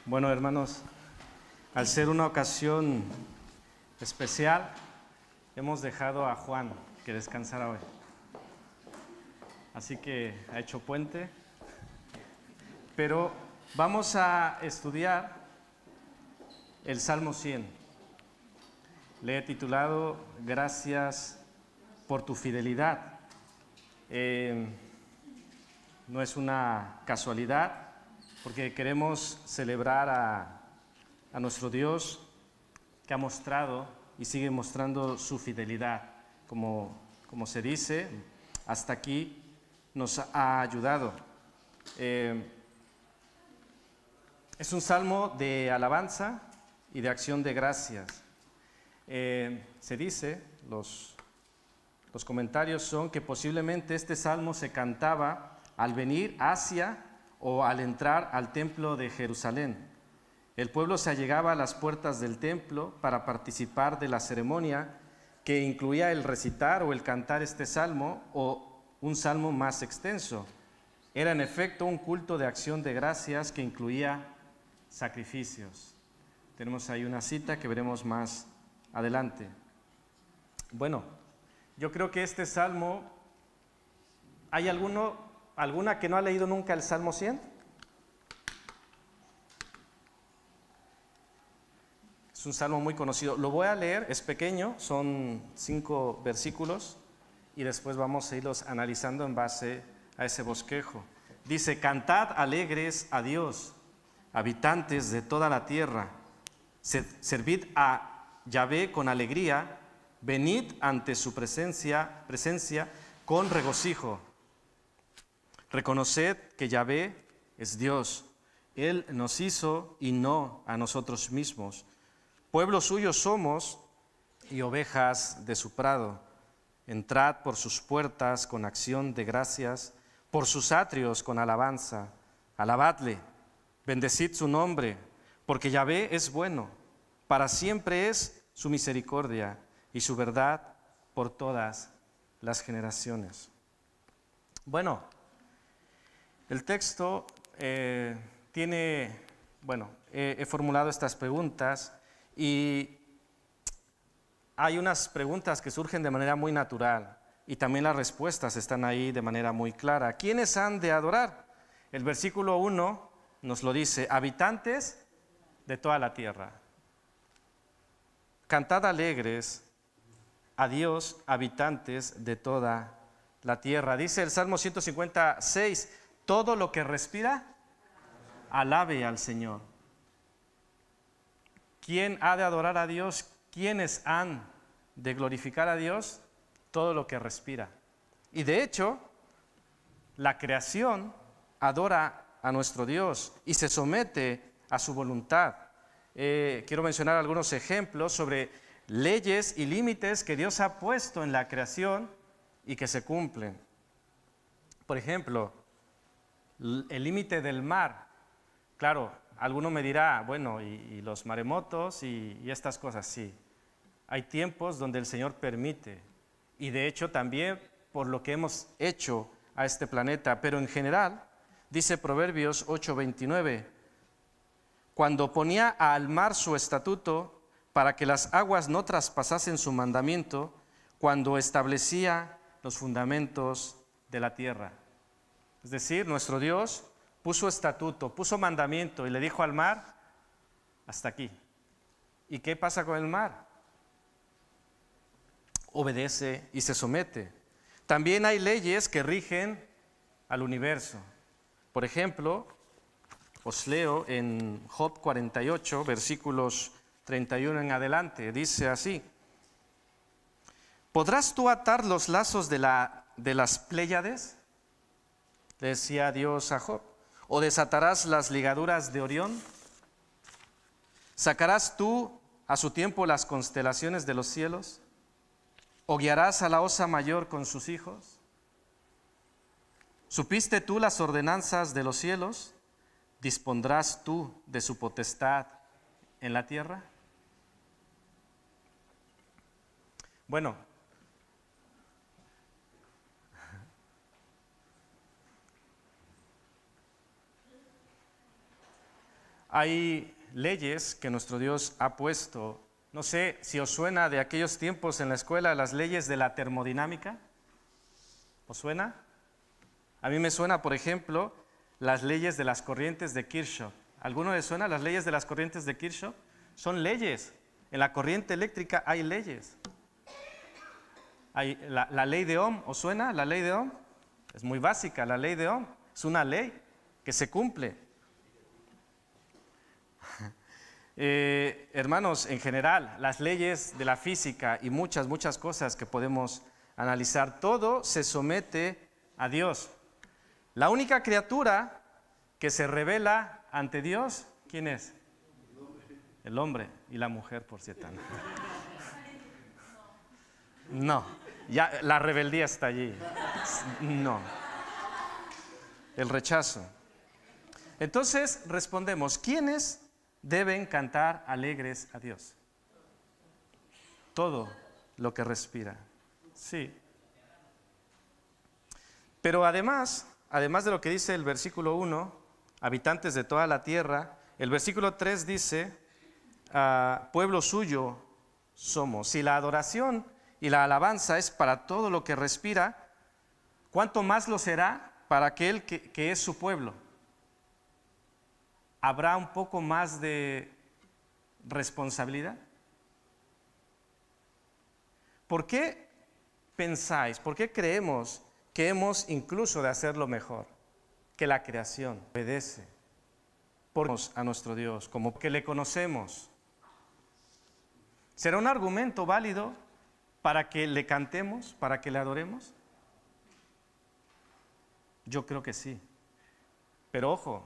Bueno, hermanos, al ser una ocasión especial, hemos dejado a Juan que descansara hoy. Así que ha hecho puente, pero vamos a estudiar el Salmo 100. Le he titulado Gracias por tu fidelidad. No es una casualidad, porque queremos celebrar a nuestro Dios que ha mostrado y sigue mostrando su fidelidad. Como se dice, hasta aquí nos ha ayudado. Es un salmo de alabanza y de acción de gracias. Se dice, los comentarios son que posiblemente este salmo se cantaba al venir hacia o al entrar al templo de Jerusalén. El pueblo se allegaba a las puertas del templo para participar de la ceremonia que incluía el recitar o el cantar este salmo o un salmo más extenso. Era en efecto un culto de acción de gracias que incluía sacrificios. Tenemos ahí una cita que veremos más adelante. Bueno, yo creo que este salmo, ¿hay alguna que no ha leído nunca el Salmo 100? Es un salmo muy conocido. Lo voy a leer, es pequeño, son 5 versículos y después vamos a irlos analizando en base a ese bosquejo. Dice: cantad alegres a Dios, habitantes de toda la tierra. Servid a Yahvé con alegría, venid ante su presencia con regocijo. Reconoced que Yahvé es Dios. Él nos hizo y no a nosotros mismos. Pueblo suyo somos y ovejas de su prado. Entrad por sus puertas con acción de gracias, por sus atrios con alabanza. Alabadle, bendecid su nombre, porque Yahvé es bueno. Para siempre es su misericordia y su verdad por todas las generaciones. Bueno, el texto he formulado estas preguntas y hay unas preguntas que surgen de manera muy natural y también las respuestas están ahí de manera muy clara. ¿Quiénes han de adorar? El versículo 1 nos lo dice: habitantes de toda la tierra. Cantad alegres a Dios, habitantes de toda la tierra. Dice el Salmo 156, todo lo que respira, alabe al Señor. ¿Quién ha de adorar a Dios? ¿Quiénes han de glorificar a Dios? Todo lo que respira. Y de hecho, la creación adora a nuestro Dios y se somete a su voluntad. Quiero mencionar algunos ejemplos sobre leyes y límites que Dios ha puesto en la creación y que se cumplen. Por ejemplo, el límite del mar. Claro, alguno me dirá, bueno, y los maremotos y estas cosas, sí. Hay tiempos donde el Señor permite, y de hecho también por lo que hemos hecho a este planeta, pero en general, dice Proverbios 8:29, cuando ponía al mar su estatuto para que las aguas no traspasasen su mandamiento, cuando establecía los fundamentos de la tierra. Es decir, nuestro Dios puso estatuto, puso mandamiento y le dijo al mar, hasta aquí. ¿Y qué pasa con el mar? Obedece y se somete. También hay leyes que rigen al universo. Por ejemplo, os leo en Job 48, versículos 31 en adelante, dice así: ¿podrás tú atar los lazos de las Pléyades? Le decía Dios a Job. ¿O desatarás las ligaduras de Orión? ¿Sacarás tú a su tiempo las constelaciones de los cielos? ¿O guiarás a la osa mayor con sus hijos? ¿Supiste tú las ordenanzas de los cielos? ¿Dispondrás tú de su potestad en la tierra? Bueno, Hay leyes que nuestro Dios ha puesto. No sé si os suena de aquellos tiempos en la escuela las leyes de la termodinámica. ¿Os suena? A mí me suena, por ejemplo, las leyes de las corrientes de Kirchhoff. ¿Alguno les suena las leyes de las corrientes de Kirchhoff? Son leyes. En la corriente eléctrica hay leyes. Hay la ley de Ohm, ¿os suena la ley de Ohm? Es muy básica, la ley de Ohm. Es una ley que se cumple. Hermanos, en general, las leyes de la física y muchas cosas que podemos analizar, todo se somete a Dios. La única criatura que se revela ante Dios, ¿quién es? El hombre y la mujer, por cierto. No, ya la rebeldía está allí. No. El rechazo. Entonces respondemos, ¿quiénes deben cantar alegres a Dios? Todo lo que respira. Sí. Pero además de lo que dice el versículo 1, habitantes de toda la tierra, el versículo 3 dice, pueblo suyo somos. Si la adoración y la alabanza es para todo lo que respira, ¿cuánto más lo será para aquel que es su pueblo? ¿Habrá un poco más de responsabilidad? ¿Por qué pensáis, por qué creemos que hemos incluso de hacerlo mejor que la creación? Obedece a nuestro Dios, como que le conocemos. ¿Será un argumento válido para que le cantemos, para que le adoremos? Yo creo que sí. Pero ojo,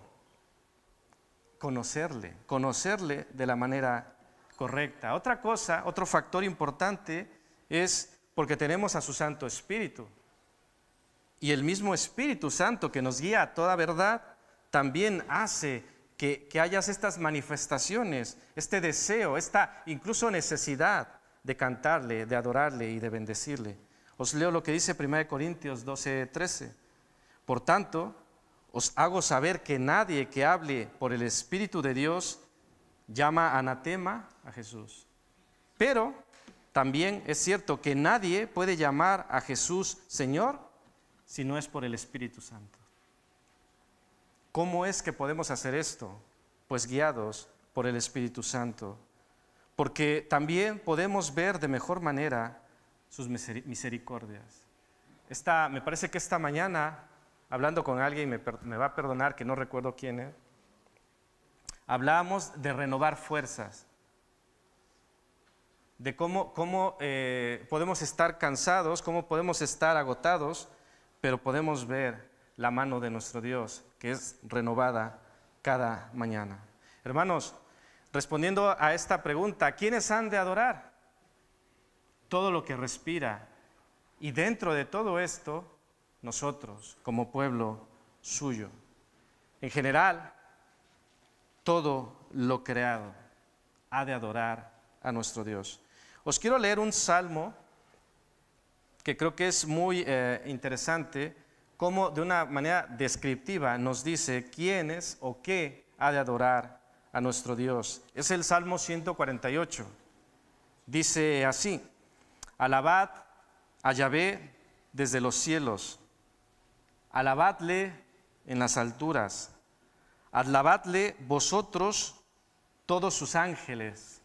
conocerle de la manera correcta. Otra cosa, otro factor importante es porque tenemos a su Santo Espíritu. Y el mismo Espíritu Santo que nos guía a toda verdad también hace que hayas estas manifestaciones, este deseo, esta incluso necesidad de cantarle, de adorarle y de bendecirle. Os leo lo que dice 1 Corintios 12:13. Por tanto, os hago saber que nadie que hable por el Espíritu de Dios llama anatema a Jesús. Pero también es cierto que nadie puede llamar a Jesús Señor si no es por el Espíritu Santo. ¿Cómo es que podemos hacer esto? Pues guiados por el Espíritu Santo. Porque también podemos ver de mejor manera sus misericordias. Me parece que esta mañana, hablando con alguien, me va a perdonar que no recuerdo quién es, hablábamos de renovar fuerzas, de cómo podemos estar cansados, cómo podemos estar agotados, pero podemos ver la mano de nuestro Dios, que es renovada cada mañana. Hermanos, respondiendo a esta pregunta, ¿quiénes han de adorar? Todo lo que respira. Y dentro de todo esto, nosotros, como pueblo suyo. En general, todo lo creado ha de adorar a nuestro Dios. Os quiero leer un salmo que creo que es muy interesante, como de una manera descriptiva nos dice quiénes o qué ha de adorar a nuestro Dios. Es el Salmo 148. Dice así: alabad a Yahvé desde los cielos, alabadle en las alturas, alabadle vosotros todos sus ángeles.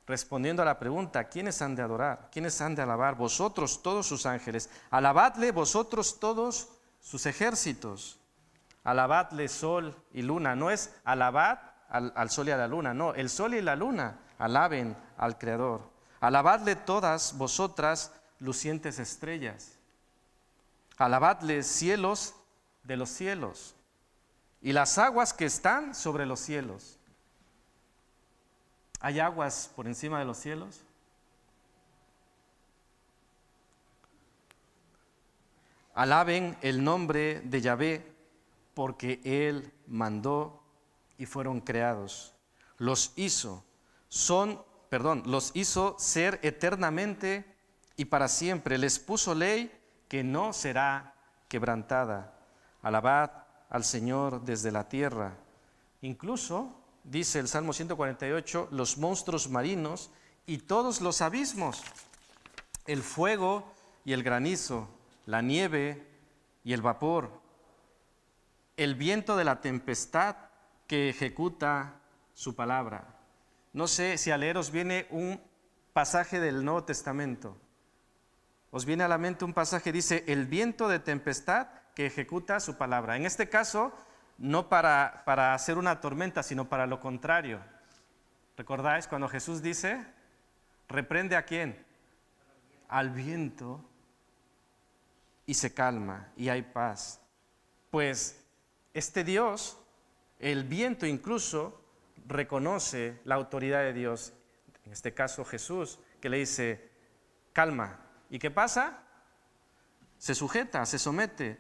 Respondiendo a la pregunta, ¿quiénes han de adorar? ¿Quiénes han de alabar? Vosotros todos sus ángeles. Alabadle vosotros todos sus ejércitos. Alabadle sol y luna. No es alabad al sol y a la luna, no. El sol y la luna alaben al Creador. Alabadle todas vosotras lucientes estrellas. Alabadle cielos de los cielos y las aguas que están sobre los cielos. ¿Hay aguas por encima de los cielos? Alaben el nombre de Yahvé, porque Él mandó y fueron creados. Los hizo ser eternamente y para siempre. Les puso ley que no será quebrantada. Alabad al Señor desde la tierra. Incluso dice el Salmo 148, los monstruos marinos y todos los abismos, el fuego y el granizo, la nieve y el vapor, el viento de la tempestad que ejecuta su palabra. No sé si a leeros viene un pasaje del Nuevo Testamento. Os viene a la mente un pasaje, dice, el viento de tempestad que ejecuta su palabra. En este caso, no para hacer una tormenta, sino para lo contrario. ¿Recordáis cuando Jesús dice, reprende a quién? Al viento, y se calma, y hay paz? Pues este Dios, el viento incluso, reconoce la autoridad de Dios, en este caso Jesús, que le dice, calma. ¿Y qué pasa? Se sujeta, se somete.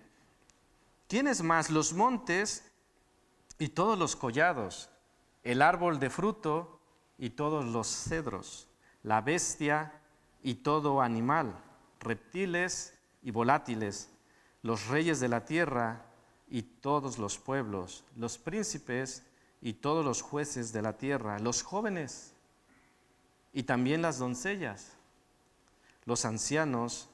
¿Quiénes más? Los montes y todos los collados, el árbol de fruto y todos los cedros, la bestia y todo animal, reptiles y volátiles, los reyes de la tierra y todos los pueblos, los príncipes y todos los jueces de la tierra, los jóvenes y también las doncellas, los ancianos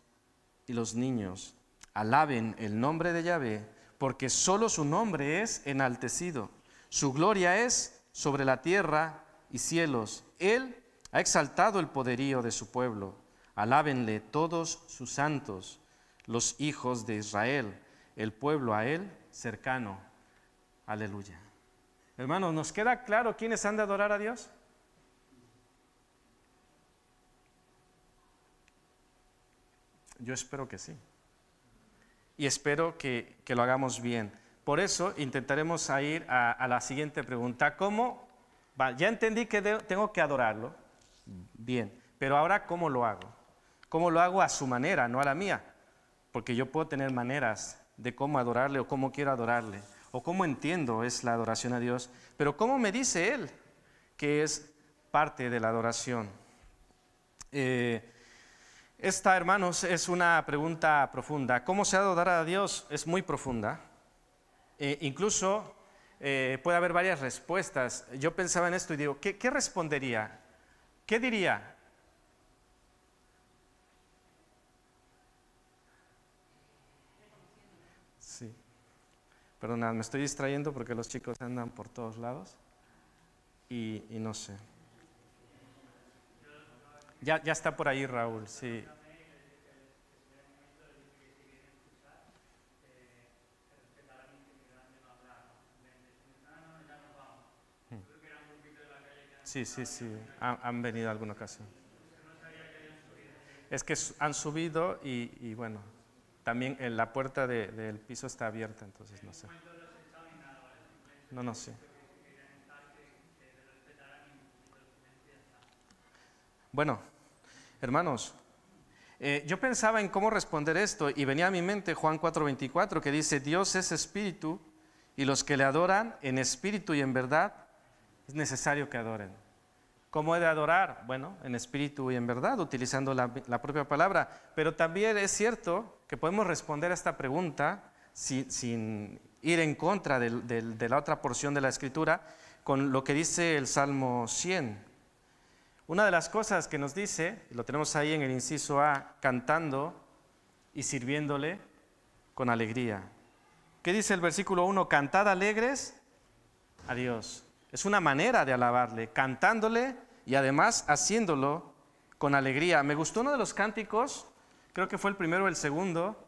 y los niños. Alaben el nombre de Yahvé, porque solo su nombre es enaltecido. Su gloria es sobre la tierra y cielos. Él ha exaltado el poderío de su pueblo. Alábenle todos sus santos, los hijos de Israel, el pueblo a él cercano. Aleluya. Hermanos, ¿nos queda claro quiénes han de adorar a Dios? Yo espero que sí. Y espero que lo hagamos bien. Por eso intentaremos ir a la siguiente pregunta. ¿Cómo? Ya entendí que tengo que adorarlo. Bien. Pero ahora, ¿cómo lo hago? ¿Cómo lo hago a su manera, no a la mía? Porque yo puedo tener maneras de cómo adorarle o cómo quiero adorarle, o cómo entiendo es la adoración a Dios. Pero ¿cómo me dice Él que es parte de la adoración? Esta, hermanos, es una pregunta profunda. ¿Cómo se adorar a Dios? Es muy profunda. Incluso puede haber varias respuestas. Yo pensaba en esto y digo, ¿qué respondería? ¿Qué diría? Sí. Perdonad, me estoy distrayendo porque los chicos andan por todos lados y no sé. Ya está por ahí Raúl, sí. Sí, han venido alguna ocasión. Es que han subido y bueno, también la puerta del piso está abierta, entonces no sé. No sé. Bueno, hermanos, yo pensaba en cómo responder esto y venía a mi mente Juan 4:24 que dice, Dios es espíritu y los que le adoran en espíritu y en verdad es necesario que adoren. ¿Cómo he de adorar? Bueno, en espíritu y en verdad, utilizando la propia palabra. Pero también es cierto que podemos responder a esta pregunta sin ir en contra de la otra porción de la Escritura con lo que dice el Salmo 100. Una de las cosas que nos dice, lo tenemos ahí en el inciso A, cantando y sirviéndole con alegría. ¿Qué dice el versículo 1? Cantad alegres a Dios. Es una manera de alabarle, cantándole y además haciéndolo con alegría. Me gustó uno de los cánticos, creo que fue el primero o el segundo,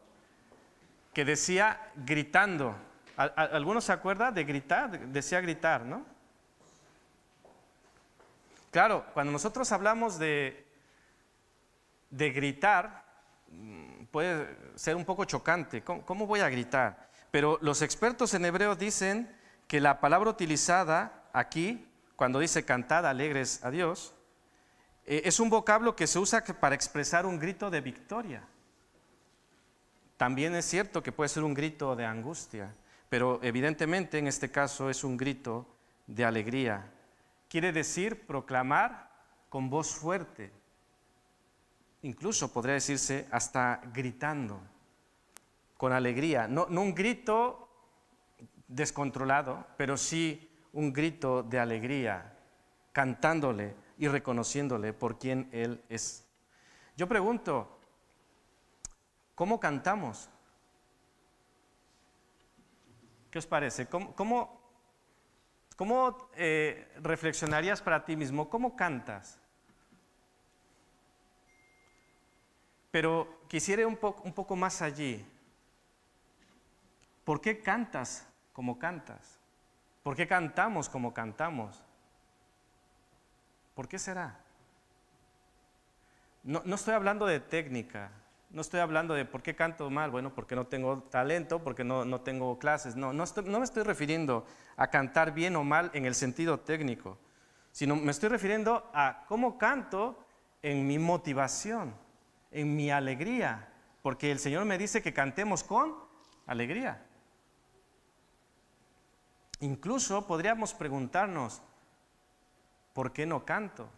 que decía gritando. ¿Alguno se acuerda de gritar? Decía gritar, ¿no? Claro, cuando nosotros hablamos de gritar, puede ser un poco chocante. ¿Cómo voy a gritar? Pero los expertos en hebreo dicen que la palabra utilizada aquí, cuando dice cantad alegres a Dios, es un vocablo que se usa para expresar un grito de victoria. También es cierto que puede ser un grito de angustia, pero evidentemente en este caso es un grito de alegría. Quiere decir proclamar con voz fuerte, incluso podría decirse hasta gritando, con alegría. No un grito descontrolado, pero sí un grito de alegría, cantándole y reconociéndole por quien Él es. Yo pregunto, ¿cómo cantamos? ¿Qué os parece? ¿Cómo reflexionarías para ti mismo? ¿Cómo cantas? Pero quisiera un poco más allí. ¿Por qué cantas como cantas? ¿Por qué cantamos como cantamos? ¿Por qué será? No estoy hablando de técnica, no estoy hablando de por qué canto mal, bueno, porque no tengo talento, porque no tengo clases. No me estoy refiriendo a cantar bien o mal en el sentido técnico, sino me estoy refiriendo a cómo canto en mi motivación, en mi alegría, porque el Señor me dice que cantemos con alegría. Incluso podríamos preguntarnos, ¿por qué no canto?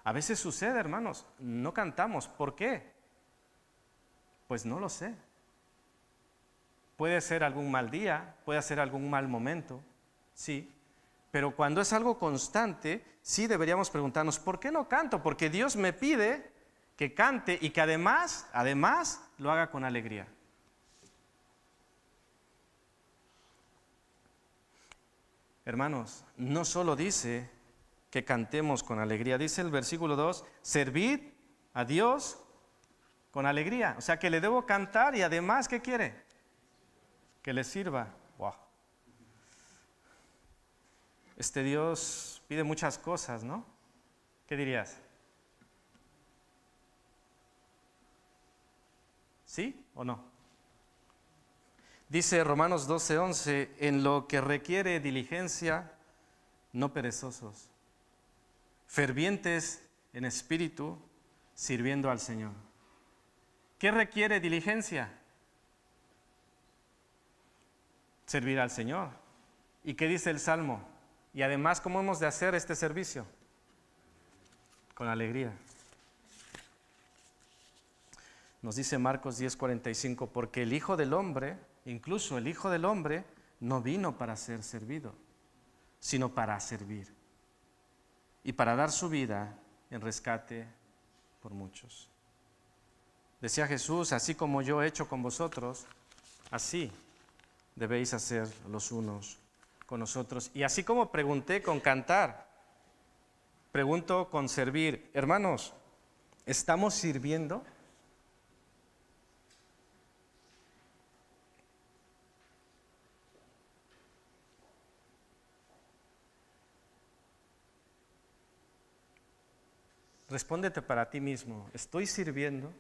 A veces sucede, hermanos, no cantamos. ¿Por qué? Pues no lo sé. Puede ser algún mal día, puede ser algún mal momento, sí. Pero cuando es algo constante, sí deberíamos preguntarnos, ¿por qué no canto? Porque Dios me pide que cante y que además lo haga con alegría. Hermanos, no solo dice que cantemos con alegría, dice el versículo 2, servid a Dios con alegría. O sea, que le debo cantar y además, ¿qué quiere? Que le sirva. Wow. Este Dios pide muchas cosas, ¿no? ¿Qué dirías? ¿Sí o no? Dice Romanos 12:11, en lo que requiere diligencia, no perezosos, fervientes en espíritu, sirviendo al Señor. ¿Qué requiere diligencia? Servir al Señor. ¿Y qué dice el Salmo? Y además, ¿cómo hemos de hacer este servicio? Con alegría. Nos dice Marcos 10:45, porque el Hijo del Hombre, incluso el Hijo del Hombre, no vino para ser servido, sino para servir y para dar su vida en rescate por muchos. Decía Jesús, así como yo he hecho con vosotros, así debéis hacer los unos con nosotros. Y así como pregunté con cantar, pregunto con servir. Hermanos, ¿estamos sirviendo? Respóndete para ti mismo, ¿estoy sirviendo?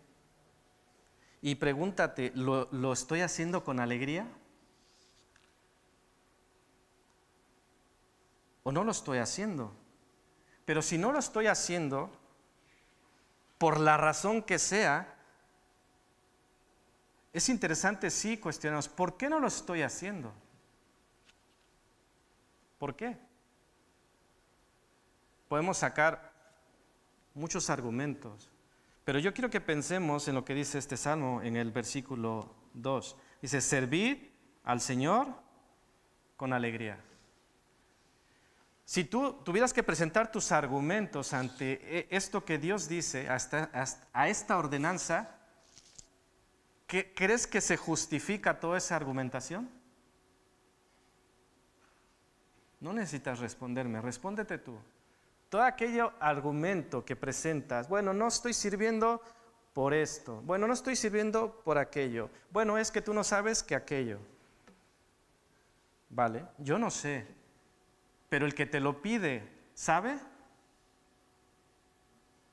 Y pregúntate, ¿lo estoy haciendo con alegría? ¿O no lo estoy haciendo? Pero si no lo estoy haciendo, por la razón que sea, es interesante sí cuestionarnos, ¿por qué no lo estoy haciendo? ¿Por qué? Podemos sacar muchos argumentos, pero yo quiero que pensemos en lo que dice este salmo en el versículo 2. Dice, servid al Señor con alegría. Si tú tuvieras que presentar tus argumentos ante esto que Dios dice, a esta ordenanza, ¿crees que se justifica toda esa argumentación? No necesitas responderme, respóndete tú. Todo aquello argumento que presentas, bueno, no estoy sirviendo por esto, bueno, no estoy sirviendo por aquello, bueno, es que tú no sabes que aquello. Vale, yo no sé, pero el que te lo pide, ¿sabe?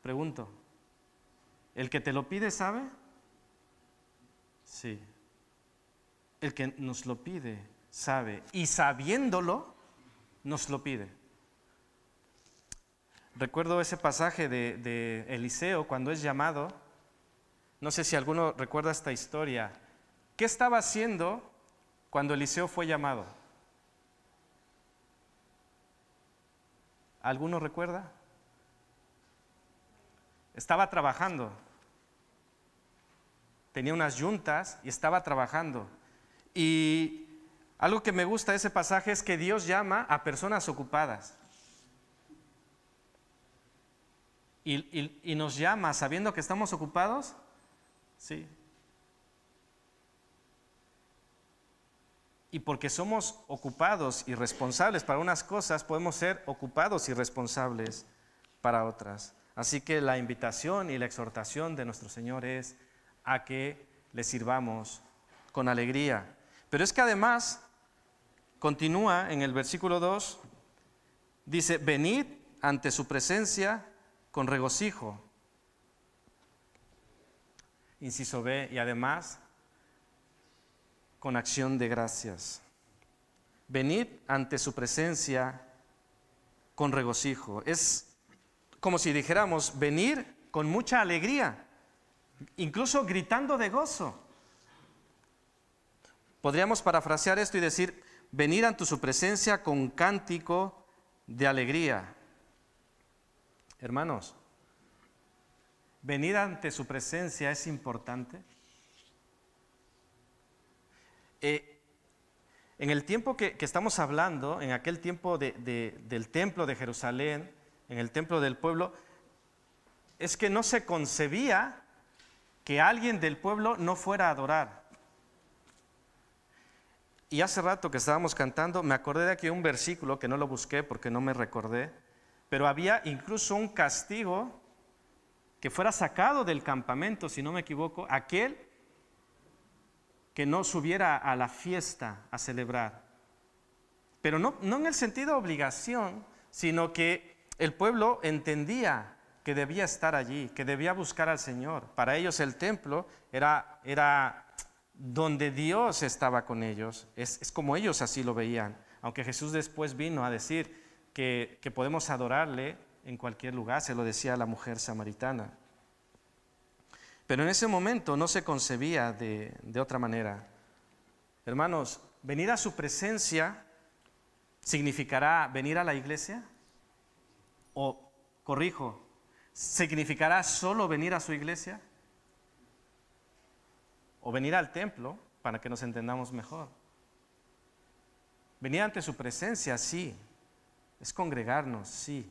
Pregunto, ¿el que te lo pide sabe? Sí. El que nos lo pide sabe, y sabiéndolo, nos lo pide. Recuerdo ese pasaje de Eliseo cuando es llamado. No sé si alguno recuerda esta historia. ¿Qué estaba haciendo cuando Eliseo fue llamado? ¿Alguno recuerda? Estaba trabajando. Tenía unas yuntas y estaba trabajando. Y Algo que me gusta de ese pasaje es que Dios llama a personas ocupadas. Y nos llama sabiendo que estamos ocupados. Sí. Y porque somos ocupados y responsables para unas cosas, podemos ser ocupados y responsables para otras. Así que la invitación y la exhortación de nuestro Señor es a que le sirvamos con alegría. Pero es que además, continúa en el versículo 2, dice, venid ante su presencia con regocijo. Inciso B, y además con acción de gracias. Venid ante su presencia con regocijo. Es como si dijéramos, venir con mucha alegría, incluso gritando de gozo. Podríamos parafrasear esto y decir, venir ante su presencia con cántico de alegría. Hermanos, venir ante su presencia es importante. En el tiempo que estamos hablando, en aquel tiempo del templo de Jerusalén, en el templo del pueblo, es que no se concebía que alguien del pueblo no fuera a adorar. Y hace rato que estábamos cantando, me acordé de aquí un versículo que no lo busqué porque no me recordé, pero había incluso un castigo que fuera sacado del campamento, si no me equivoco, aquel que no subiera a la fiesta a celebrar. Pero no en el sentido de obligación, sino que el pueblo entendía que debía estar allí, que debía buscar al Señor. Para ellos el templo era donde Dios estaba con ellos. Es como ellos así lo veían. Aunque Jesús después vino a decir que podemos adorarle en cualquier lugar, se lo decía a la mujer samaritana. Pero en ese momento no se concebía de otra manera. Hermanos, venir a su presencia significará venir a la iglesia. O, corrijo, ¿significará solo venir a su iglesia? O venir al templo, para que nos entendamos mejor. Venir ante su presencia, sí. Es congregarnos, sí.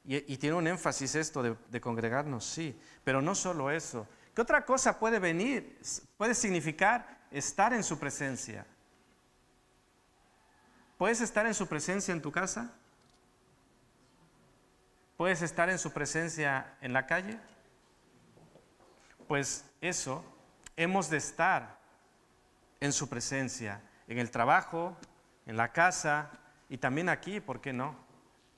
Y tiene un énfasis esto de congregarnos, sí. Pero no solo eso. ¿Qué otra cosa puede venir? Puede significar estar en su presencia. ¿Puedes estar en su presencia en tu casa? ¿Puedes estar en su presencia en la calle? Pues eso, hemos de estar en su presencia, en el trabajo, en la casa y también aquí, ¿por qué no?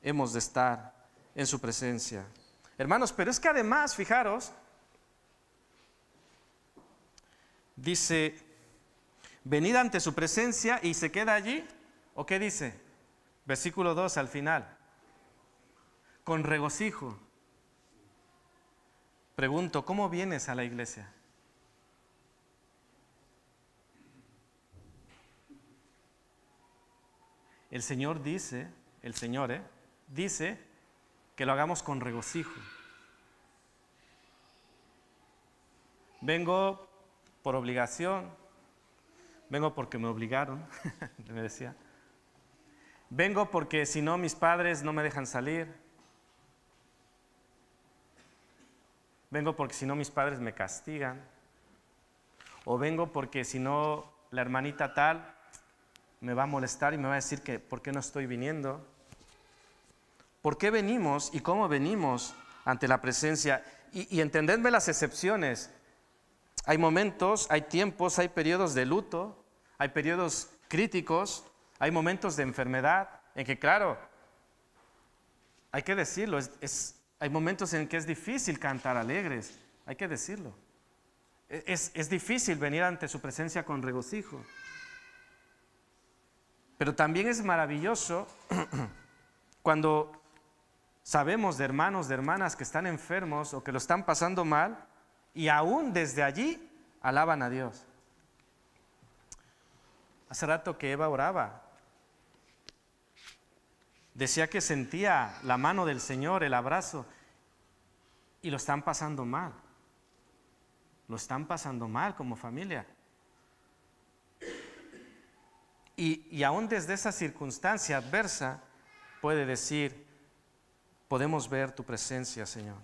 Hemos de estar en su presencia. Hermanos, pero es que además, fijaros, dice, venid ante su presencia y se queda allí, ¿o qué dice? Versículo 2 al final. Con regocijo. Pregunto, ¿cómo vienes a la iglesia? El Señor dice, dice que lo hagamos con regocijo. Vengo por obligación, vengo porque me obligaron, me decía. Vengo porque si no mis padres no me dejan salir. Vengo porque si no mis padres me castigan. O vengo porque si no la hermanita tal me va a molestar y me va a decir que por qué no estoy viniendo. ¿Por qué venimos y cómo venimos ante la presencia? Y entendedme las excepciones. Hay momentos, hay tiempos, hay periodos de luto, hay periodos críticos, hay momentos de enfermedad en que, claro, hay que decirlo, hay momentos en que es difícil cantar alegres, hay que decirlo. Es difícil venir ante su presencia con regocijo. Pero también es maravilloso cuando sabemos de hermanos, de hermanas que están enfermos o que lo están pasando mal y aún desde allí alaban a Dios. Hace rato que Eva oraba. Decía que sentía la mano del Señor, el abrazo, y lo están pasando mal. Lo están pasando mal como familia. Y aún desde esa circunstancia adversa puede decir, podemos ver tu presencia, Señor.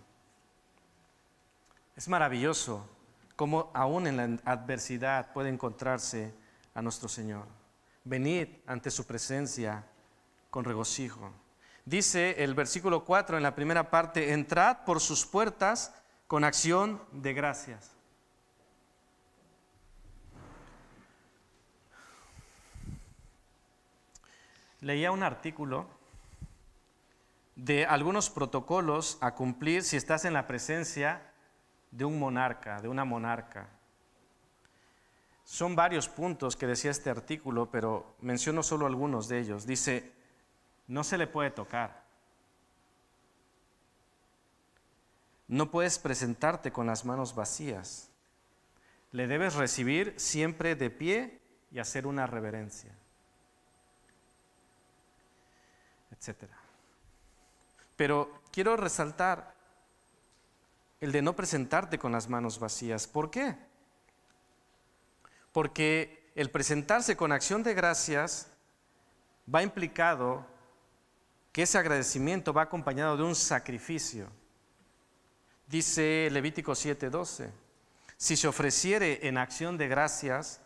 Es maravilloso cómo aún en la adversidad puede encontrarse a nuestro Señor. Venid ante su presencia con regocijo. Dice el versículo 4 en la primera parte, entrad por sus puertas con acción de gracias. Leía un artículo de algunos protocolos a cumplir si estás en la presencia de un monarca, de una monarca. Son varios puntos que decía este artículo, pero menciono solo algunos de ellos. Dice, no se le puede tocar. No puedes presentarte con las manos vacías. Le debes recibir siempre de pie y hacer una reverencia, etcétera. Pero quiero resaltar el de no presentarte con las manos vacías. ¿Por qué? Porque el presentarse con acción de gracias va implicado que ese agradecimiento va acompañado de un sacrificio. Dice Levítico 7:12, si se ofreciere en acción de gracias,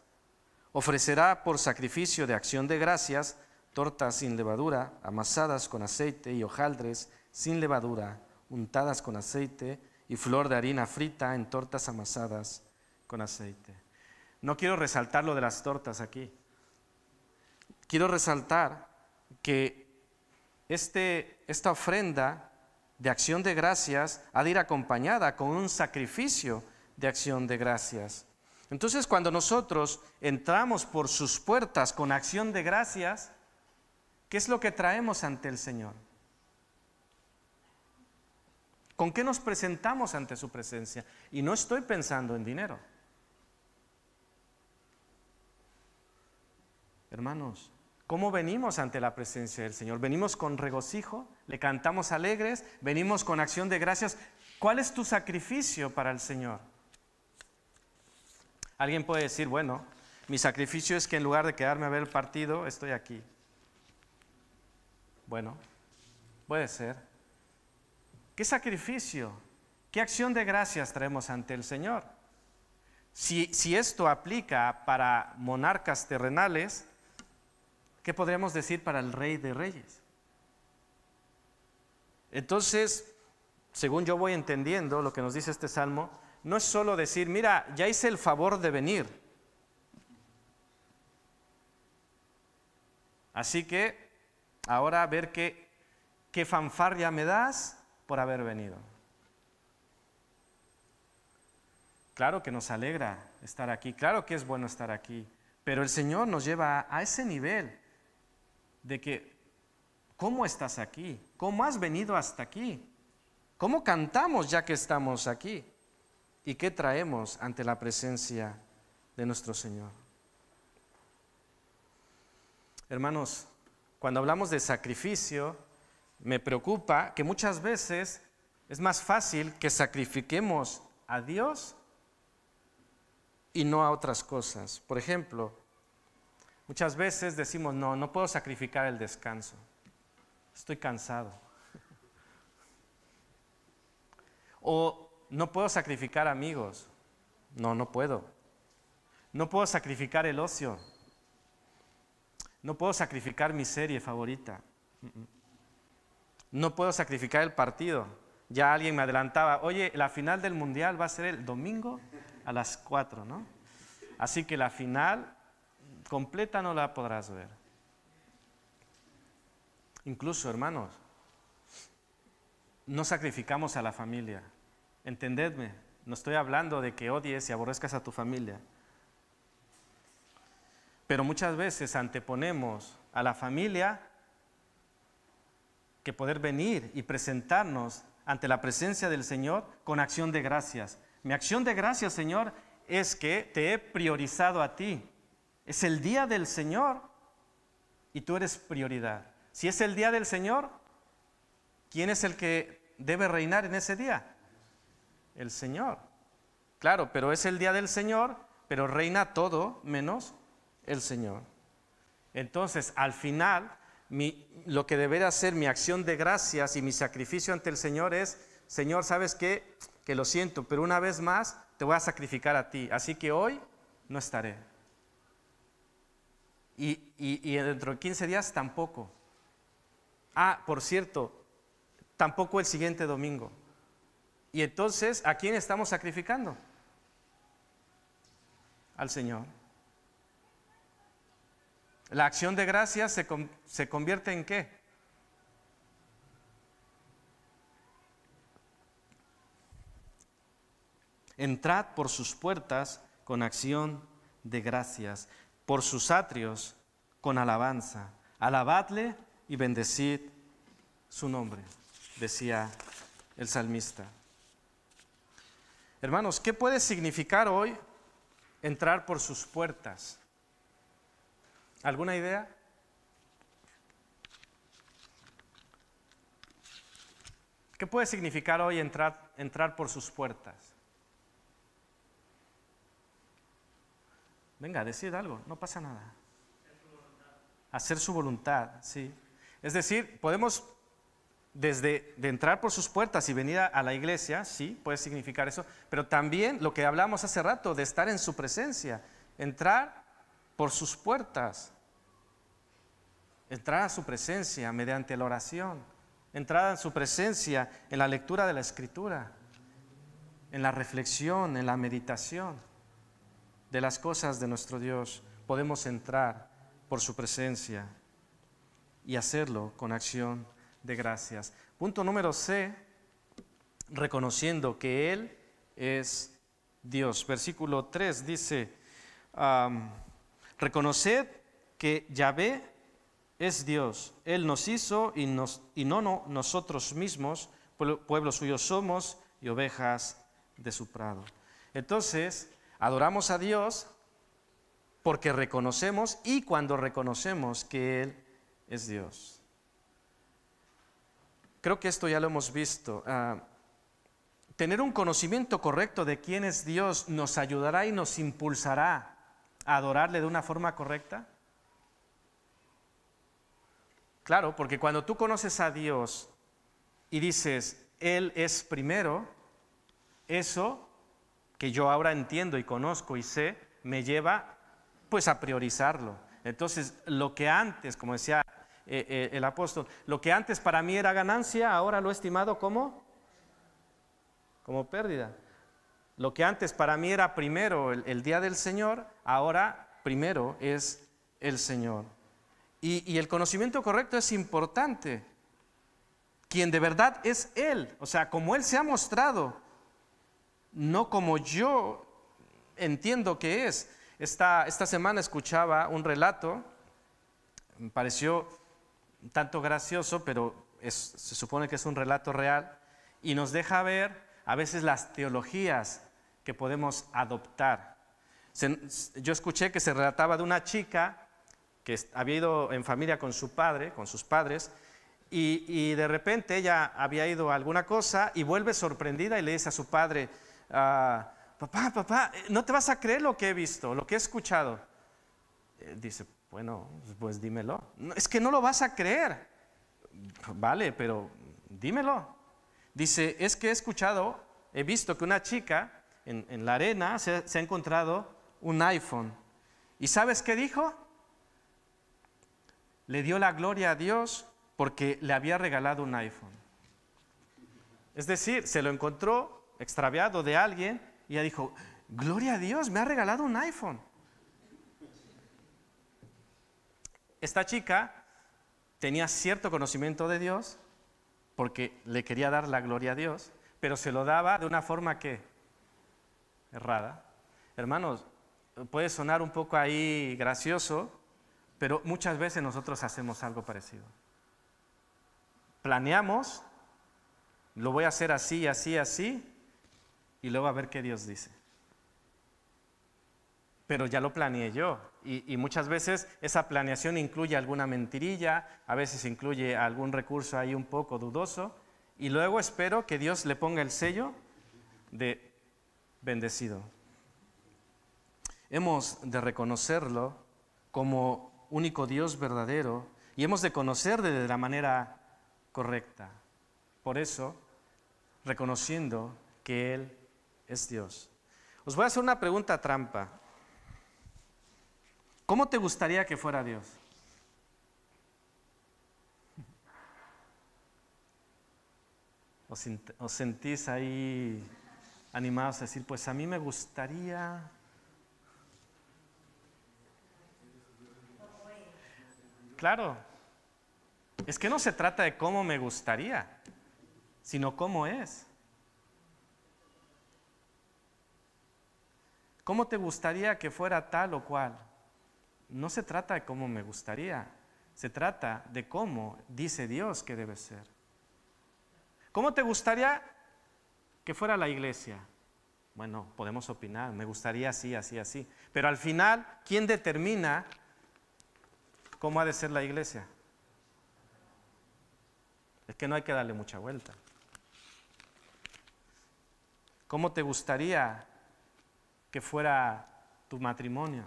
ofrecerá por sacrificio de acción de gracias tortas sin levadura, amasadas con aceite, y hojaldres sin levadura, untadas con aceite, y flor de harina frita en tortas amasadas con aceite. No quiero resaltar lo de las tortas aquí. Quiero resaltar que esta ofrenda de acción de gracias ha de ir acompañada con un sacrificio de acción de gracias. Entonces, cuando nosotros entramos por sus puertas con acción de gracias, ¿qué es lo que traemos ante el Señor? ¿Con qué nos presentamos ante su presencia? Y no estoy pensando en dinero. Hermanos, ¿cómo venimos ante la presencia del Señor? ¿Venimos con regocijo? ¿Le cantamos alegres? ¿Venimos con acción de gracias? ¿Cuál es tu sacrificio para el Señor? Alguien puede decir, bueno, mi sacrificio es que en lugar de quedarme a ver el partido, estoy aquí. Bueno, puede ser. ¿Qué sacrificio? ¿Qué acción de gracias traemos ante el Señor? Si esto aplica para monarcas terrenales, ¿qué podríamos decir para el Rey de Reyes? Entonces, según yo voy entendiendo lo que nos dice este salmo, no es solo decir, mira, ya hice el favor de venir. Así que ahora a ver qué fanfarria me das por haber venido. Claro que nos alegra estar aquí, claro que es bueno estar aquí, pero el Señor nos lleva a ese nivel de que, ¿cómo estás aquí? ¿Cómo has venido hasta aquí? ¿Cómo cantamos ya que estamos aquí? ¿Y qué traemos ante la presencia de nuestro Señor? Hermanos, cuando hablamos de sacrificio, me preocupa que muchas veces es más fácil que sacrifiquemos a Dios y no a otras cosas. Por ejemplo, muchas veces decimos, no puedo sacrificar el descanso, estoy cansado. O no puedo sacrificar amigos, no puedo. No puedo sacrificar el ocio, no puedo sacrificar mi serie favorita. No puedo sacrificar el partido. Ya alguien me adelantaba, oye, la final del Mundial va a ser el domingo a las 4, ¿no? Así que la final completa no la podrás ver. Incluso, hermanos, no sacrificamos a la familia. Entendedme, no estoy hablando de que odies y aborrezcas a tu familia. Pero muchas veces anteponemos a la familia que poder venir y presentarnos ante la presencia del Señor con acción de gracias. Mi acción de gracias, Señor, es que te he priorizado a ti. Es el día del Señor y tú eres prioridad. Si es el día del Señor, ¿quién es el que debe reinar en ese día? El Señor. Claro, pero es el día del Señor, pero reina todo menos el Señor. Entonces, al final, lo que debería ser mi acción de gracias y mi sacrificio ante el Señor es, Señor, ¿sabes qué? Que lo siento, pero una vez más te voy a sacrificar a ti, así que hoy no estaré. Y dentro de 15 días tampoco. Ah, por cierto, tampoco el siguiente domingo. Y entonces, ¿a quién estamos sacrificando? Al Señor. La acción de gracias se convierte ¿en qué? Entrad por sus puertas con acción de gracias, por sus atrios con alabanza. Alabadle y bendecid su nombre, decía el salmista. Hermanos, ¿qué puede significar hoy entrar por sus puertas? ¿Alguna idea? ¿Qué puede significar hoy entrar por sus puertas? Venga, decid algo, no pasa nada. Hacer su voluntad, sí. Es decir, podemos de entrar por sus puertas y venir a la iglesia, sí, puede significar eso, pero también lo que hablamos hace rato, de estar en su presencia, entrar por sus puertas, entrar a su presencia mediante la oración, entrar a su presencia en la lectura de la Escritura, en la reflexión, en la meditación de las cosas de nuestro Dios. Podemos entrar por su presencia y hacerlo con acción de gracias. Punto número C, reconociendo que Él es Dios. Versículo 3 dice, reconoced que Yahvé es Dios. Él nos hizo y no nosotros mismos, pueblo suyo somos y ovejas de su prado. Entonces, adoramos a Dios porque reconocemos, y cuando reconocemos que Él es Dios. Creo que esto ya lo hemos visto. Tener un conocimiento correcto de quién es Dios nos ayudará y nos impulsará a adorarle de una forma correcta. Claro, porque cuando tú conoces a Dios y dices, Él es primero, eso que yo ahora entiendo y conozco y sé, me lleva pues a priorizarlo. Entonces, lo que antes, como decía el apóstol, lo que antes para mí era ganancia, ahora lo he estimado como pérdida. Lo que antes para mí era primero el día del Señor, ahora primero es el Señor. Y el conocimiento correcto es importante. Quien de verdad es Él, o sea, como Él se ha mostrado, no como yo entiendo que es. Esta semana escuchaba un relato, me pareció un tanto gracioso, pero se supone que es un relato real, y nos deja ver a veces las teologías que podemos adoptar. Yo escuché que se relataba de una chica que había ido en familia con su padre, con sus padres, y de repente ella había ido a alguna cosa y vuelve sorprendida y le dice a su padre, papá, no te vas a creer lo que he visto, lo que he escuchado. Dice, bueno, pues dímelo. No, es que no lo vas a creer. Vale, pero dímelo. Dice, es que he visto que una chica en la arena se ha encontrado un iPhone. ¿Y sabes qué dijo? Le dio la gloria a Dios porque le había regalado un iPhone. Es decir, se lo encontró extraviado de alguien y ella dijo, gloria a Dios, me ha regalado un iPhone. Esta chica tenía cierto conocimiento de Dios porque le quería dar la gloria a Dios, pero se lo daba de una forma que errada. Hermanos, puede sonar un poco ahí gracioso, pero muchas veces nosotros hacemos algo parecido. Planeamos, lo voy a hacer así, así, así, y luego a ver qué Dios dice. Pero ya lo planeé yo, y muchas veces esa planeación incluye alguna mentirilla, a veces incluye algún recurso ahí un poco dudoso, y luego espero que Dios le ponga el sello de bendecido. Hemos de reconocerlo como único Dios verdadero y hemos de conocerle de la manera correcta. Por eso, reconociendo que Él es Dios. Os voy a hacer una pregunta trampa. ¿Cómo te gustaría que fuera Dios? ¿Os sentís ahí animados a decir, pues a mí me gustaría? Claro, es que no se trata de cómo me gustaría, sino cómo es. ¿Cómo te gustaría que fuera tal o cual? No se trata de cómo me gustaría, se trata de cómo dice Dios que debe ser. ¿Cómo te gustaría que fuera la iglesia? Bueno, podemos opinar, me gustaría así, así, así. Pero al final, ¿quién determina cómo ha de ser la iglesia? Es que no hay que darle mucha vuelta. ¿Cómo te gustaría que fuera tu matrimonio?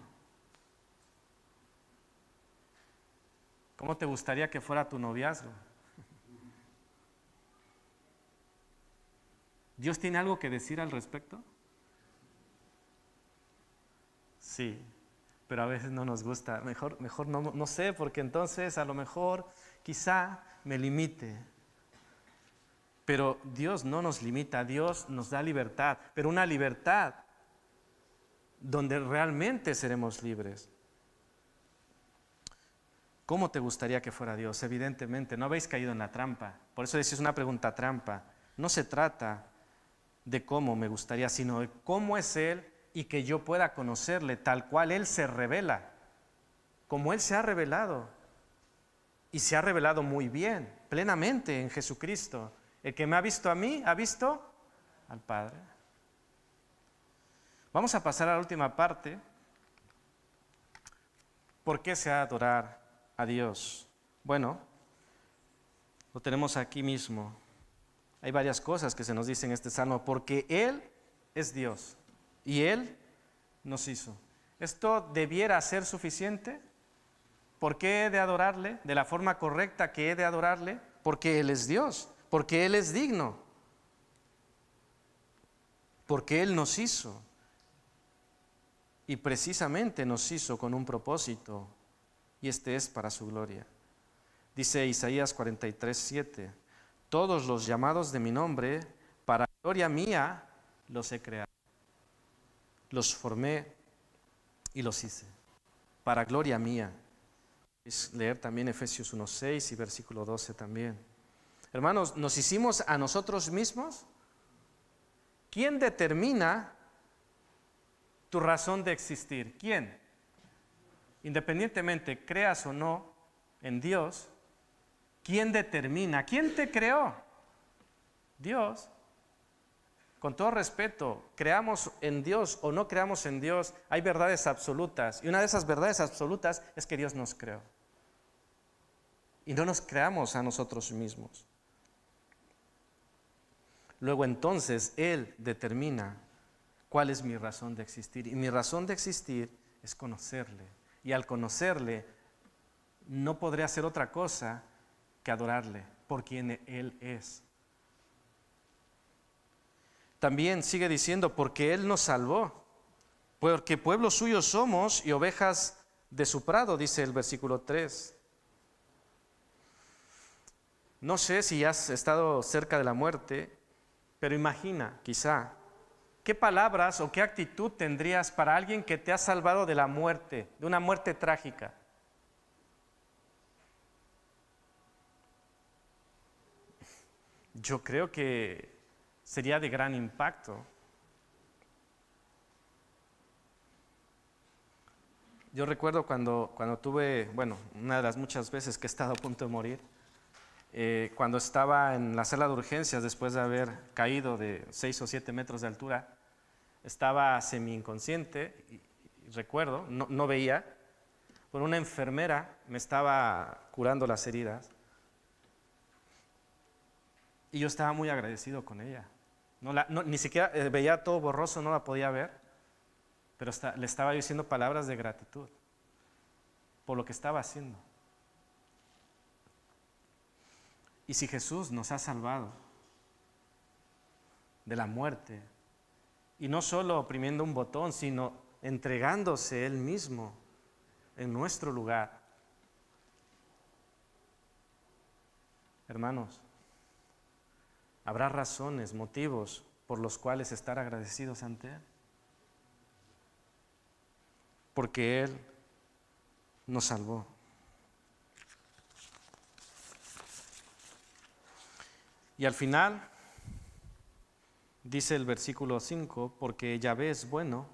¿Cómo te gustaría que fuera tu noviazgo? ¿Dios tiene algo que decir al respecto? Sí, pero a veces no nos gusta. Mejor no sé, porque entonces a lo mejor quizá me limite. Pero Dios no nos limita, Dios nos da libertad, pero una libertad donde realmente seremos libres. ¿Cómo te gustaría que fuera Dios? Evidentemente, no habéis caído en la trampa. Por eso es una pregunta trampa. No se trata de cómo me gustaría, sino de cómo es Él y que yo pueda conocerle tal cual Él se revela, como Él se ha revelado. Y se ha revelado muy bien, plenamente en Jesucristo. El que me ha visto a mí, ha visto al Padre. Vamos a pasar a la última parte. ¿Por qué se ha de adorar a Dios? Bueno, lo tenemos aquí mismo. Hay varias cosas que se nos dicen en este salmo. Porque Él es Dios y Él nos hizo. ¿Esto debiera ser suficiente? ¿Por qué he de adorarle de la forma correcta que he de adorarle? Porque Él es Dios, porque Él es digno, porque Él nos hizo. Y precisamente nos hizo con un propósito, y este es para su gloria. Dice Isaías 43:7, todos los llamados de mi nombre, para gloria mía, los he creado. Los formé y los hice, para gloria mía. Es leer también Efesios 1:6 y versículo 12 también. Hermanos, ¿nos hicimos a nosotros mismos? ¿Quién determina tu razón de existir? ¿Quién? Independientemente creas o no en Dios, ¿quién determina? ¿Quién te creó? Dios. Con todo respeto, creamos en Dios o no creamos en Dios, hay verdades absolutas. Y una de esas verdades absolutas es que Dios nos creó. Y no nos creamos a nosotros mismos. Luego entonces Él determina cuál es mi razón de existir. Y mi razón de existir es conocerle. Y al conocerle, no podré hacer otra cosa que adorarle por quien Él es. También sigue diciendo, porque Él nos salvó, porque pueblo suyo somos y ovejas de su prado, dice el versículo 3. No sé si has estado cerca de la muerte, pero imagina, quizá, ¿qué palabras o qué actitud tendrías para alguien que te ha salvado de la muerte, de una muerte trágica? Yo creo que sería de gran impacto. Yo recuerdo cuando tuve, una de las muchas veces que he estado a punto de morir, cuando estaba en la sala de urgencias después de haber caído de 6 o 7 metros de altura, estaba semi-inconsciente y recuerdo, no veía, pero una enfermera me estaba curando las heridas y yo estaba muy agradecido con ella. Ni siquiera veía todo borroso, no la podía ver, pero le estaba diciendo palabras de gratitud por lo que estaba haciendo. Y si Jesús nos ha salvado de la muerte, y no solo oprimiendo un botón, sino entregándose Él mismo en nuestro lugar, hermanos, habrá razones, motivos por los cuales estar agradecidos ante Él. Porque Él nos salvó. Y al final, dice el versículo 5, porque Yahvé es bueno,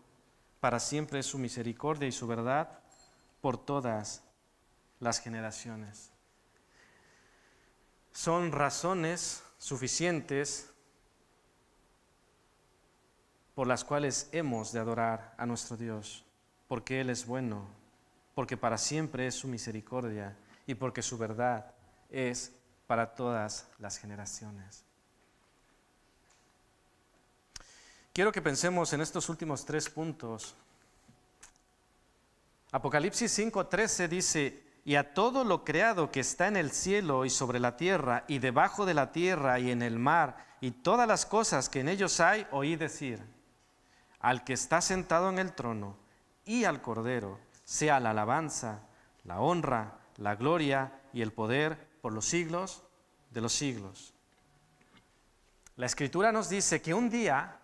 para siempre es su misericordia y su verdad por todas las generaciones. Son razones suficientes por las cuales hemos de adorar a nuestro Dios, porque Él es bueno, porque para siempre es su misericordia y porque su verdad es para todas las generaciones. Quiero que pensemos en estos últimos 3 puntos. Apocalipsis 5:13 dice: y a todo lo creado que está en el cielo y sobre la tierra y debajo de la tierra y en el mar y todas las cosas que en ellos hay, oí decir: al que está sentado en el trono y al Cordero sea la alabanza, la honra, la gloria y el poder por los siglos de los siglos. La Escritura nos dice que un día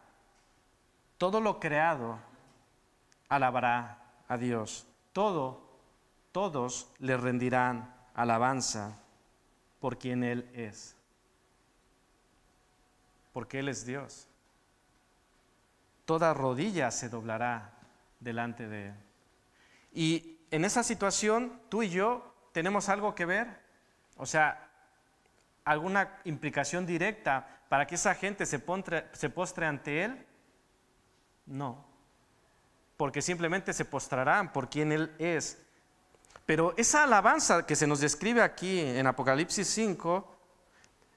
todo lo creado alabará a Dios. Todos le rendirán alabanza por quien Él es. Porque Él es Dios. Toda rodilla se doblará delante de Él. Y en esa situación, tú y yo tenemos algo que ver. O sea, alguna implicación directa para que esa gente se postre ante Él. No. Porque simplemente se postrarán por quien Él es. Pero esa alabanza que se nos describe aquí en Apocalipsis 5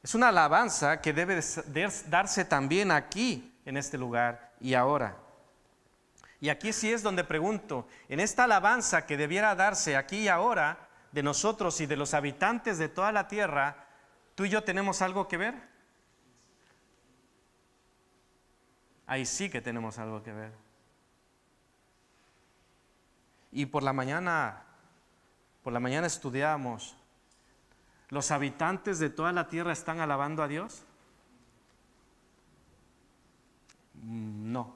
es una alabanza que debe darse también aquí, en este lugar y ahora. Y aquí sí es donde pregunto, en esta alabanza que debiera darse aquí y ahora de nosotros y de los habitantes de toda la tierra, ¿tú y yo tenemos algo que ver? Ahí sí que tenemos algo que ver. Y por la mañana estudiamos, ¿los habitantes de toda la tierra están alabando a Dios? No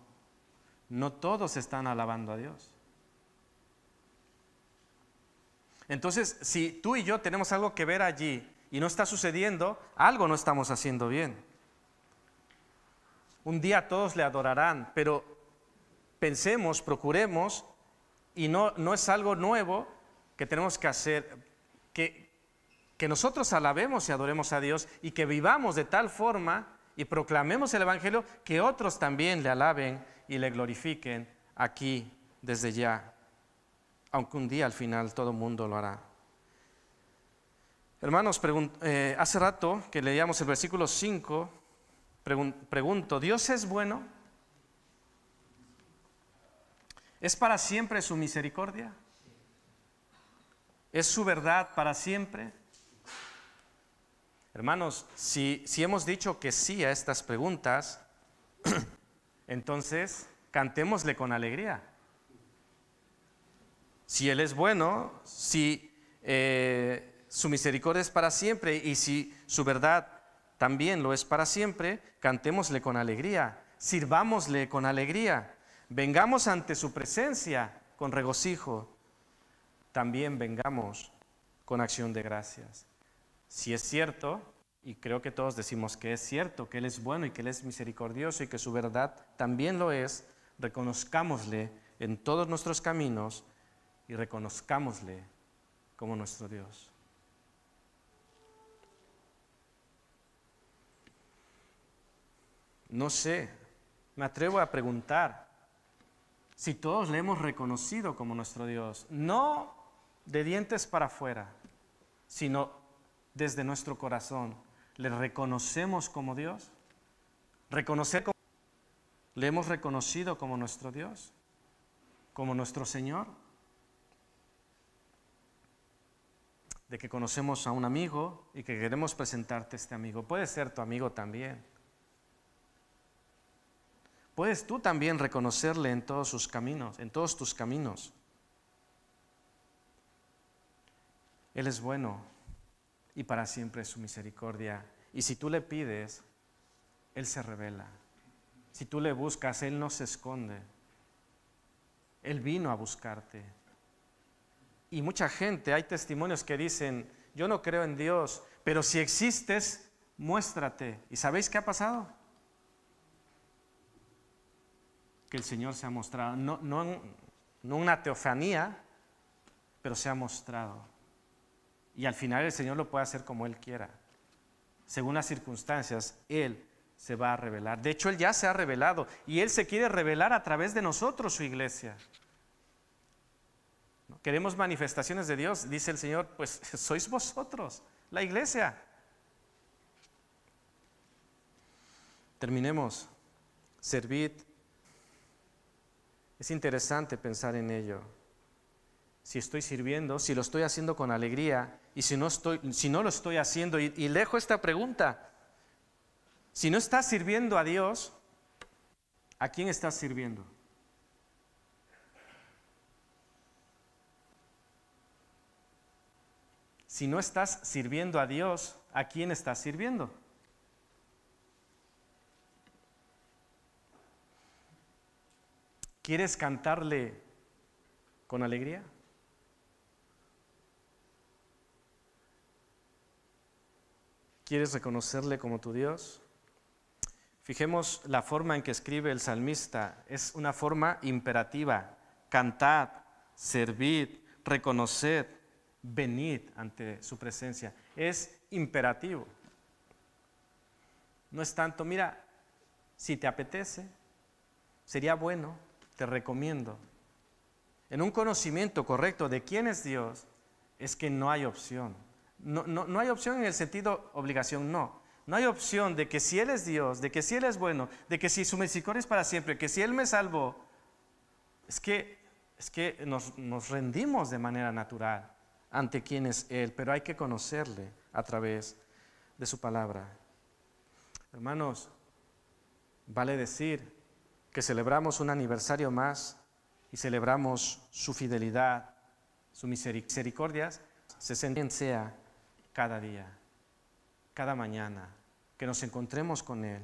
todos están alabando a Dios. Entonces, si tú y yo tenemos algo que ver allí y no está sucediendo, algo no estamos haciendo bien. Un día todos le adorarán, pero pensemos, procuremos, y no es algo nuevo que tenemos que hacer, que nosotros alabemos y adoremos a Dios y que vivamos de tal forma y proclamemos el Evangelio que otros también le alaben y le glorifiquen aquí desde ya, aunque un día al final todo el mundo lo hará. Hermanos, hace rato que leíamos el versículo 5, pregunto, ¿Dios es bueno? ¿Es para siempre su misericordia? ¿Es su verdad para siempre? Hermanos, si hemos dicho que sí a estas preguntas, entonces cantémosle con alegría. Si Él es bueno, si su misericordia es para siempre y si su verdad también lo es para siempre, cantémosle con alegría, sirvámosle con alegría, vengamos ante su presencia con regocijo, también vengamos con acción de gracias. Si es cierto, y creo que todos decimos que es cierto, que Él es bueno y que Él es misericordioso y que su verdad también lo es, reconozcámosle en todos nuestros caminos y reconozcámosle como nuestro Dios. No sé, me atrevo a preguntar si todos le hemos reconocido como nuestro Dios, no de dientes para afuera, sino desde nuestro corazón. ¿Le reconocemos como Dios? ¿Le hemos reconocido como nuestro Dios? ¿Como nuestro Señor? de que conocemos a un amigo y que queremos presentarte a este amigo. Puede ser tu amigo también. Puedes tú también reconocerle en todos sus caminos, en todos tus caminos. Él es bueno y para siempre es su misericordia. Y si tú le pides, Él se revela. Si tú le buscas, Él no se esconde. Él vino a buscarte. Y mucha gente, hay testimonios que dicen, yo no creo en Dios, pero si existes, muéstrate. ¿Y sabéis qué ha pasado? Que el Señor se ha mostrado, no una teofanía, pero se ha mostrado. Y al final el Señor lo puede hacer como Él quiera. Según las circunstancias, Él se va a revelar. De hecho, Él ya se ha revelado y Él se quiere revelar a través de nosotros, su iglesia. ¿No? Queremos manifestaciones de Dios, dice el Señor, pues sois vosotros, la iglesia. Terminemos. Servid. Es interesante pensar en ello. Si estoy sirviendo, si lo estoy haciendo con alegría y si no lo estoy haciendo, y dejo esta pregunta, si no estás sirviendo a Dios, ¿a quién estás sirviendo? Si no estás sirviendo a Dios, ¿a quién estás sirviendo? ¿Quieres cantarle con alegría? ¿Quieres reconocerle como tu Dios? Fijemos la forma en que escribe el salmista. Es una forma imperativa. Cantad, servid, reconoced, venid ante su presencia. Es imperativo. No es tanto, mira, si te apetece, sería bueno, te recomiendo. En un conocimiento correcto de quién es Dios, es que no hay opción. No hay opción en el sentido obligación, no. No hay opción de que si Él es Dios, de que si Él es bueno, de que si su misericordia es para siempre, que si Él me salvó, es que nos rendimos de manera natural ante quién es Él, pero hay que conocerle a través de su palabra. Hermanos, vale decir que celebramos un aniversario más y celebramos su fidelidad, su misericordia, se sea cada día, cada mañana, que nos encontremos con Él,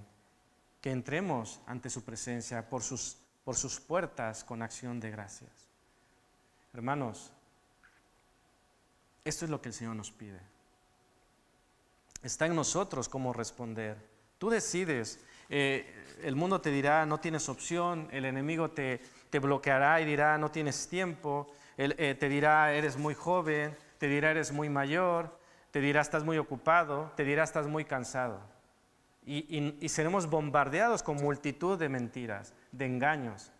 que entremos ante su presencia por sus puertas con acción de gracias. Hermanos, esto es lo que el Señor nos pide. Está en nosotros cómo responder. Tú decides. El mundo te dirá, no tienes opción. El enemigo te bloqueará y dirá, no tienes tiempo. Te dirá, eres muy joven. Te dirá, eres muy mayor. Te dirá, estás muy ocupado. Te dirá, estás muy cansado. Y seremos bombardeados con multitud de mentiras, de engaños.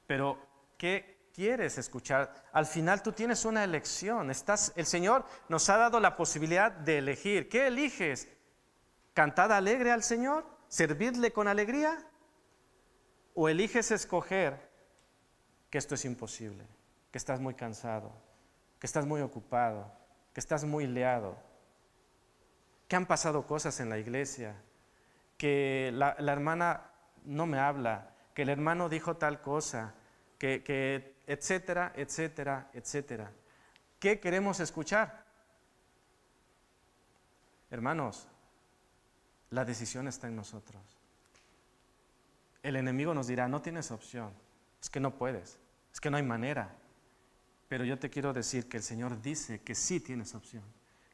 Pero, ¿qué quieres escuchar? Al final tú tienes una elección. El Señor nos ha dado la posibilidad de elegir. ¿Qué eliges? ¿Cantad alegre al Señor? ¿Servidle con alegría? ¿O eliges escoger que esto es imposible? Que estás muy cansado, que estás muy ocupado, que estás muy liado, que han pasado cosas en la iglesia, que la hermana no me habla, que el hermano dijo tal cosa, que etcétera, etcétera, etcétera. ¿Qué queremos escuchar? Hermanos, la decisión está en nosotros. El enemigo nos dirá, no tienes opción, es que no puedes, es que no hay manera. Pero yo te quiero decir que el Señor dice que sí tienes opción,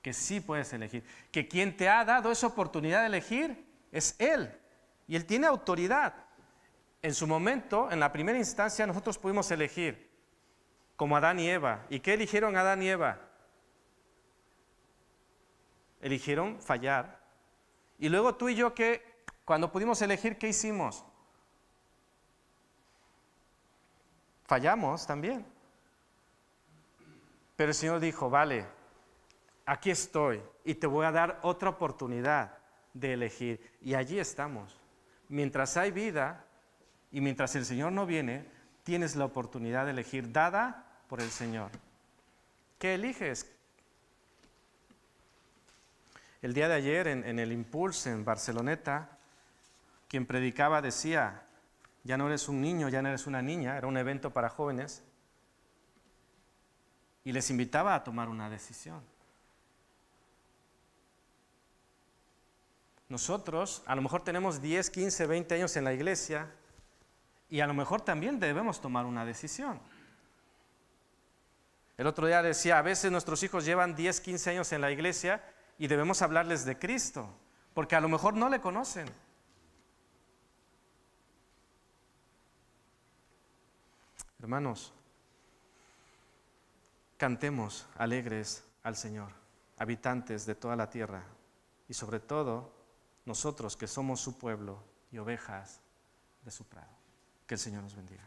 que sí puedes elegir, que quien te ha dado esa oportunidad de elegir es Él, y Él tiene autoridad. En su momento, en la primera instancia, nosotros pudimos elegir, como Adán y Eva. ¿Y qué eligieron Adán y Eva? Eligieron fallar. Y luego tú y yo, cuando pudimos elegir, ¿qué hicimos? Fallamos también. Pero el Señor dijo, vale, aquí estoy y te voy a dar otra oportunidad de elegir. Y allí estamos. Mientras hay vida y mientras el Señor no viene, tienes la oportunidad de elegir, dada por el Señor. ¿Qué eliges? El día de ayer en el Impulse en Barceloneta, quien predicaba decía, ya no eres un niño, ya no eres una niña, era un evento para jóvenes, y les invitaba a tomar una decisión. Nosotros a lo mejor tenemos 10, 15, 20 años en la iglesia y a lo mejor también debemos tomar una decisión. El otro día decía, a veces nuestros hijos llevan 10, 15 años en la iglesia y debemos hablarles de Cristo, porque a lo mejor no le conocen. Hermanos, cantemos alegres al Señor, habitantes de toda la tierra, y sobre todo nosotros que somos su pueblo y ovejas de su prado. Que el Señor nos bendiga.